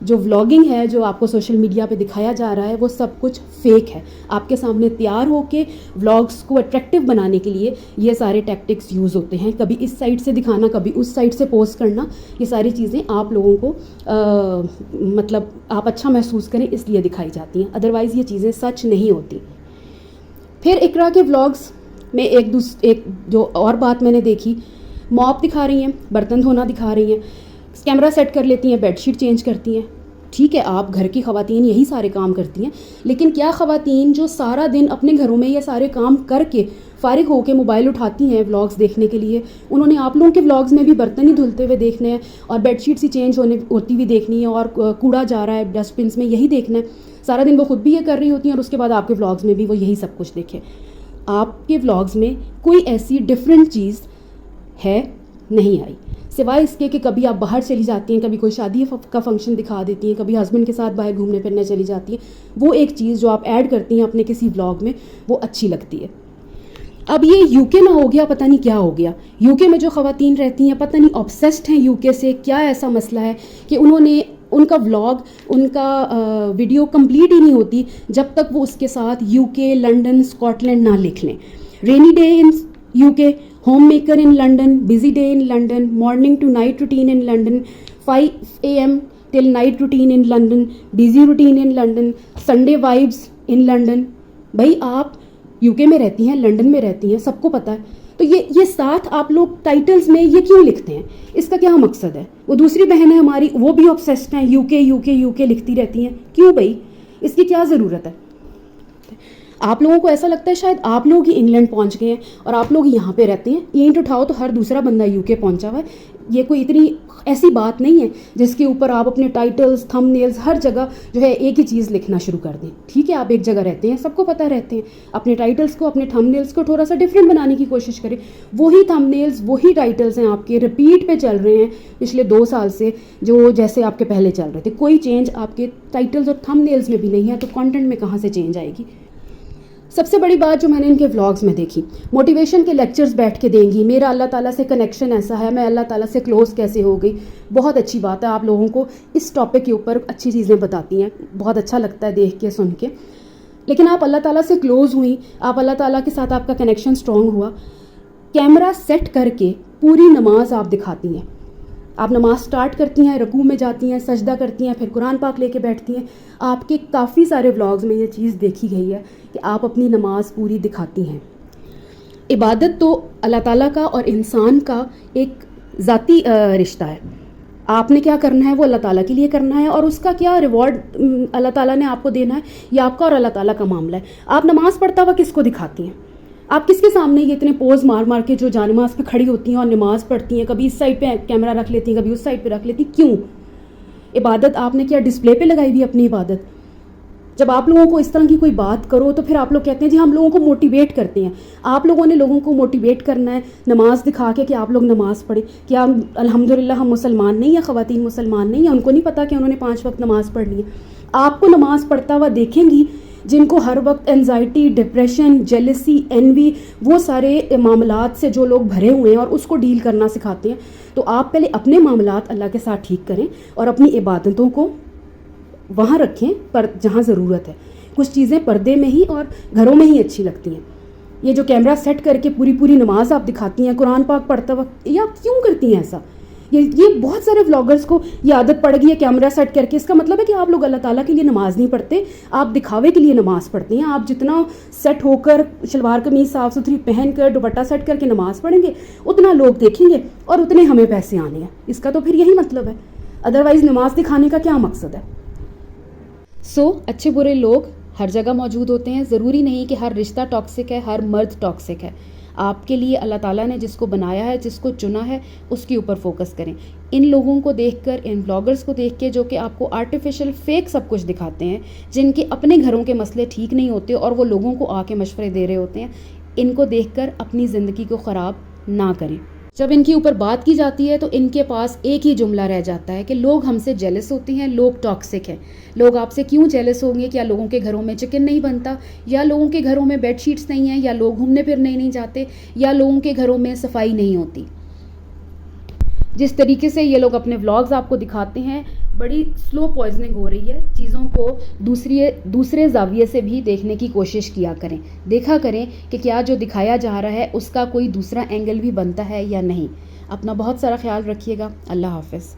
جو ولاگنگ ہے جو آپ کو سوشل میڈیا پہ دکھایا جا رہا ہے وہ سب کچھ فیک ہے. آپ کے سامنے تیار ہو کے ولاگس کو اٹریکٹیو بنانے کے لیے یہ سارے ٹیکٹکس یوز ہوتے ہیں. کبھی اس سائڈ سے دکھانا, کبھی اس سائڈ سے پوسٹ کرنا, یہ ساری چیزیں آپ لوگوں کو مطلب آپ اچھا محسوس کریں اس لیے دکھائی جاتی ہیں, ادروائز یہ چیزیں سچ نہیں ہوتی. پھر اقرا کے ولاگس میں ایک جو اور بات میں نے دیکھی, موپ دکھا رہی ہیں, برتن دھونا دکھا رہی ہیں, کیمرہ سیٹ کر لیتی ہیں, بیڈ شیٹ چینج کرتی ہیں. ٹھیک ہے, آپ گھر کی خواتین یہی سارے کام کرتی ہیں, لیکن کیا خواتین جو سارا دن اپنے گھروں میں یہ سارے کام کر کے فارغ ہو کے موبائل اٹھاتی ہیں ولاگس دیکھنے کے لیے, انہوں نے آپ لوگوں کے ولاگس میں بھی برتن ہی دھلتے ہوئے دیکھنے ہیں اور بیڈ شیٹس ہی چینج ہوتی ہوئی دیکھنی ہے اور کوڑا جا رہا ہے ڈسٹ بنس میں یہی دیکھنا ہے. سارا دن وہ خود بھی یہ کر رہی ہوتی ہیں اور اس کے بعد آپ کے ولاگس میں بھی وہ یہی سب کچھ دیکھیں. آپ کے ولاگس میں کوئی ایسی ڈفرینٹ چیز ہے نہیں آئی, سوائے اس کے کہ کبھی آپ باہر چلی جاتی ہیں, کبھی کوئی شادی کا فنکشن دکھا دیتی ہیں, کبھی ہسبینڈ کے ساتھ باہر گھومنے پھرنے چلی جاتی ہیں. وہ ایک چیز جو آپ ایڈ کرتی ہیں اپنے کسی ولاگ میں وہ اچھی لگتی ہے. اب یہ یو کے میں ہو گیا, پتہ نہیں کیا ہو گیا. یو کے میں جو خواتین رہتی ہیں پتہ نہیں آبسیسڈ ہیں یو کے سے, کیا ایسا مسئلہ ہے کہ انہوں نے ان کا ولاگ, ان کا ویڈیو کمپلیٹ ہی نہیں ہوتی جب تک وہ اس کے ساتھ یو کے, لنڈن, اسکاٹ لینڈ نہ لکھ لیں. رینی ڈے ان یو کے, home maker in London, busy day in London, morning two night routine in London, 5 AM till night routine in London, busy routine in London, Sunday vibes in London. بھائی آپ you کے میں رہتی ہیں, London میں رہتی ہیں, سب کو پتہ ہے, تو یہ ساتھ آپ لوگ ٹائٹلز میں یہ کیوں لکھتے ہیں؟ اس کا کیا مقصد ہے؟ وہ دوسری بہن ہے ہماری, وہ بھی آبسیسڈ ہیں یو کے یو کے یو کے لکھتی رہتی ہیں, کیوں بھائی؟ اس کی کیا ضرورت ہے؟ آپ لوگوں کو ایسا لگتا ہے شاید آپ لوگ ہی انگلینڈ پہنچ گئے ہیں اور آپ لوگ یہاں پہ رہتے ہیں. اینٹ اٹھاؤ تو ہر دوسرا بندہ یو کے پہنچا ہوا ہے. یہ کوئی اتنی ایسی بات نہیں ہے جس کے اوپر آپ اپنے ٹائٹلز, تھم نیلز, ہر جگہ جو ہے ایک ہی چیز لکھنا شروع کر دیں. ٹھیک ہے, آپ ایک جگہ رہتے ہیں, سب کو پتہ رہتے ہیں, اپنے ٹائٹلز کو, اپنے تھم نیلز کو تھوڑا سا ڈفرینٹ بنانے کی کوشش کریں. وہی تھم نیلز, وہی ٹائٹلز ہیں آپ کے, ریپیٹ پہ چل رہے ہیں پچھلے 2 سال سے, جو جیسے آپ کے پہلے چل رہے تھے. کوئی چینج آپ کے ٹائٹلز اور تھم نیلز میں بھی نہیں ہے, تو کانٹینٹ میں کہاں سے چینج آئے گی؟ سب سے بڑی بات جو میں نے ان کے ولاگس میں دیکھی, موٹیویشن کے لیکچرز بیٹھ کے دیں گی, میرا اللہ تعالیٰ سے کنیکشن ایسا ہے, میں اللہ تعالیٰ سے کلوز کیسے ہو گئی. بہت اچھی بات ہے, آپ لوگوں کو اس ٹاپک کے اوپر اچھی چیزیں بتاتی ہیں, بہت اچھا لگتا ہے دیکھ کے, سن کے. لیکن آپ اللہ تعالیٰ سے کلوز ہوئیں, آپ اللہ تعالیٰ کے ساتھ آپ کا کنیکشن اسٹرانگ ہوا, کیمرہ سیٹ کر کے پوری نماز آپ دکھاتی ہیں. آپ نماز سٹارٹ کرتی ہیں, رکوع میں جاتی ہیں, سجدہ کرتی ہیں, پھر قرآن پاک لے کے بیٹھتی ہیں. آپ کے کافی سارے ولاگز میں یہ چیز دیکھی گئی ہے کہ آپ اپنی نماز پوری دکھاتی ہیں. عبادت تو اللہ تعالیٰ کا اور انسان کا ایک ذاتی رشتہ ہے. آپ نے کیا کرنا ہے وہ اللہ تعالیٰ کے لیے کرنا ہے, اور اس کا کیا ریوارڈ اللہ تعالیٰ نے آپ کو دینا ہے یہ آپ کا اور اللہ تعالیٰ کا معاملہ ہے. آپ نماز پڑھتا ہوا کس کو دکھاتی ہیں؟ آپ کس کے سامنے یہ اتنے پوز مار مار کے جو جانماز پہ کھڑی ہوتی ہیں اور نماز پڑھتی ہیں, کبھی اس سائڈ پہ کیمرہ رکھ لیتی ہیں, کبھی اس سائڈ پہ رکھ لیتی ہیں, کیوں؟ عبادت آپ نے کیا ڈسپلے پہ لگائی ہوئی اپنی عبادت؟ جب آپ لوگوں کو اس طرح کی کوئی بات کرو تو پھر آپ لوگ کہتے ہیں جی ہم لوگوں کو موٹیویٹ کرتے ہیں. آپ لوگوں نے لوگوں کو موٹیویٹ کرنا ہے نماز دکھا کے کہ آپ لوگ نماز پڑھیں. کیا الحمدللہ ہم مسلمان نہیں ہیں, خواتین مسلمان نہیں ہیں, ان کو نہیں پتہ کہ انہوں نے 5 وقت نماز پڑھنی ہے؟ آپ کو نماز پڑھتا ہوا دیکھیں گی جن کو ہر وقت انزائٹی, ڈپریشن, جیلسی, انوی, وہ سارے معاملات سے جو لوگ بھرے ہوئے ہیں اور اس کو ڈیل کرنا سکھاتے ہیں. تو آپ پہلے اپنے معاملات اللہ کے ساتھ ٹھیک کریں اور اپنی عبادتوں کو وہاں رکھیں پر جہاں ضرورت ہے. کچھ چیزیں پردے میں ہی اور گھروں میں ہی اچھی لگتی ہیں. یہ جو کیمرہ سیٹ کر کے پوری نماز آپ دکھاتی ہیں قرآن پاک پڑھتا وقت, یہ آپ کیوں کرتی ہیں ایسا؟ یہ بہت سارے ولاگرز کو یہ عادت پڑ گئی ہے کیمرہ سیٹ کر کے. اس کا مطلب ہے کہ آپ لوگ اللہ تعالیٰ کے لیے نماز نہیں پڑھتے, آپ دکھاوے کے لیے نماز پڑھتے ہیں. آپ جتنا سیٹ ہو کر, شلوار قمیض صاف ستھری پہن کر, دوپٹہ سیٹ کر کے نماز پڑھیں گے, اتنا لوگ دیکھیں گے اور اتنے ہمیں پیسے آنے ہیں. اس کا تو پھر یہی مطلب ہے, ادروائز نماز دکھانے کا کیا مقصد ہے؟ اچھے برے لوگ ہر جگہ موجود ہوتے ہیں. ضروری نہیں کہ ہر رشتہ ٹاکسک ہے, ہر مرد ٹاکسک ہے. آپ کے لیے اللہ تعالیٰ نے جس کو بنایا ہے, جس کو چنا ہے, اس کے اوپر فوکس کریں. ان لوگوں کو دیکھ کر, ان بلاگرز کو دیکھ کے جو کہ آپ کو آرٹیفیشل فیک سب کچھ دکھاتے ہیں, جن کے اپنے گھروں کے مسئلے ٹھیک نہیں ہوتے اور وہ لوگوں کو آ کے مشورے دے رہے ہوتے ہیں, ان کو دیکھ کر اپنی زندگی کو خراب نہ کریں. جب ان کے اوپر بات کی جاتی ہے تو ان کے پاس ایک ہی جملہ رہ جاتا ہے کہ لوگ ہم سے جیلس ہوتے ہیں, لوگ ٹاکسک ہیں. لوگ آپ سے کیوں جیلس ہوں گے؟ کیا لوگوں کے گھروں میں چکن نہیں بنتا, یا لوگوں کے گھروں میں بیڈ شیٹس نہیں ہیں, یا لوگ گھومنے پھرنے نہیں جاتے, یا لوگوں کے گھروں میں صفائی نہیں ہوتی؟ جس طریقے سے یہ لوگ اپنے ولاگز آپ کو دکھاتے ہیں، بڑی سلو پوائزننگ ہو رہی ہے، چیزوں کو دوسرے زاویے سے بھی دیکھنے کی کوشش کیا کریں، دیکھا کریں کہ کیا جو دکھایا جا رہا ہے اس کا کوئی دوسرا اینگل بھی بنتا ہے یا نہیں۔ اپنا بہت سارا خیال رکھیے گا، اللہ حافظ۔